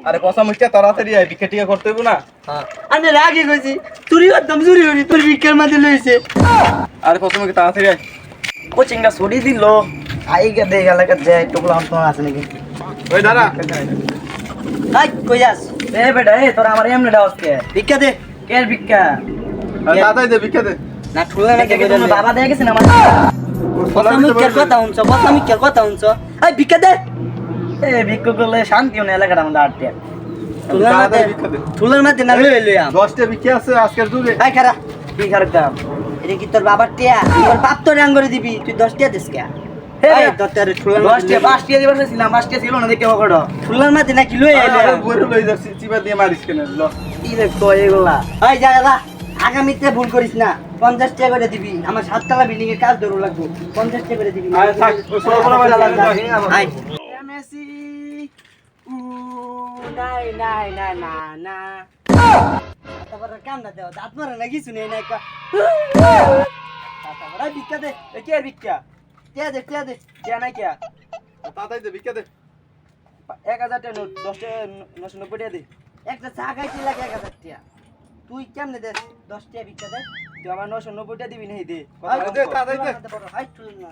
আরে কসম মুখটা তাড়াতাড়ি আয়, ভিক্ষা টিকা করতে হইব না। আমি রাগে কইছি চুরি করতাম, চুরি করি তোর ভিক্ষার মাঝে লইছে। আরে কসম মুখে তাড়াতাড়ি আয়। কোচিংটা ছড়ি দিল আইগা দে এলাকা যায় টুকলা অন্ত আছে নাকি। ওই দাঁড়া। হাই কই যাস? এ বেটা এ তোরা আমার এমনে ডাউস কে ভিক্ষা দে। কে ভিক্ষা? তাড়াতাড়ি দে, ভিক্ষা দে। না ঠুলা না কে তোমার বাবা দেয়া গেছে না আমার। আমি কে কথা হুনছ, আমি কে কথা হুনছ? এই ভিক্ষা দে। এ ভিক্ষা করলে শান্তি হনে এলাকাটা আমাদের আটতে। ঠুলার মাঝে না লই লই আম 10টা ভিক্ষা আছে আজকের যুগে। এই খারা কি খারাপ দাম? এটা কি তোর বাবার টিয়া? তোর বাপ তো রাং করে দিবি, তুই 10 টিয়া দিস কে? এই দত্তার ঠুলার 10 টিয়া 5 টিয়া দিবার ছিলাম, 5 টিয়া ছিল না দেখে ওকড়। ঠুলার মাঝে নাকি লই আইলে বইরে লই যাচ্ছি, চিপা দিয়ে মারিস কেন? ল কি রে কই এগুলা? এই যা যা আগামীতে ভুল করিস না। 50 টাকা করে দিবি, আমার 7 তলা বিল্ডিং এর কাজ ধরে লাগবে। 50 টাকা করে দিবি। আয় থাক, ওই ষোলো বড় বাড়ি লাগে। আয় মেসি উ নাই নাই না না না তারপর কান্দা দাও, দাঁত মারে না কিছু নেই না একটা। তারপর এই ভিক্ষা দে। এ কি আর ভিক্ষা? কে দে কে নাই কে? তাড়াতাড়ি দে, ভিক্ষা দে। 1000 টাকা নোট, 10 টাকা 990 টাকা দে। একটা চা খাইতে লাগে 1000 টাকা। তুই কেমনে দে 10 টাকা ভিক্ষা দে? তুই আমার 990 টাকা দিবি নাই দে। দে, তাড়াতাড়ি দে। হাই তুই না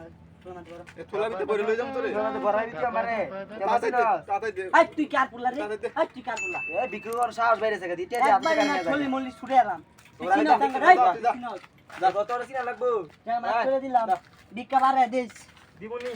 এ থোলা ভিতরে বইরে লই যাম তোরে। তুই তাড়াতাড়ি দে। কার পুলা রে? তুই কার পুলা? এ বিক্রি করার সাহস বাইরে থেকে দিতে যে আপনি কার চলি মল্লি ছুড়ে আলাম। যা কত আর সিনা লাগবো? দিলাম ভিক্ষা বারে দিস দিবনি।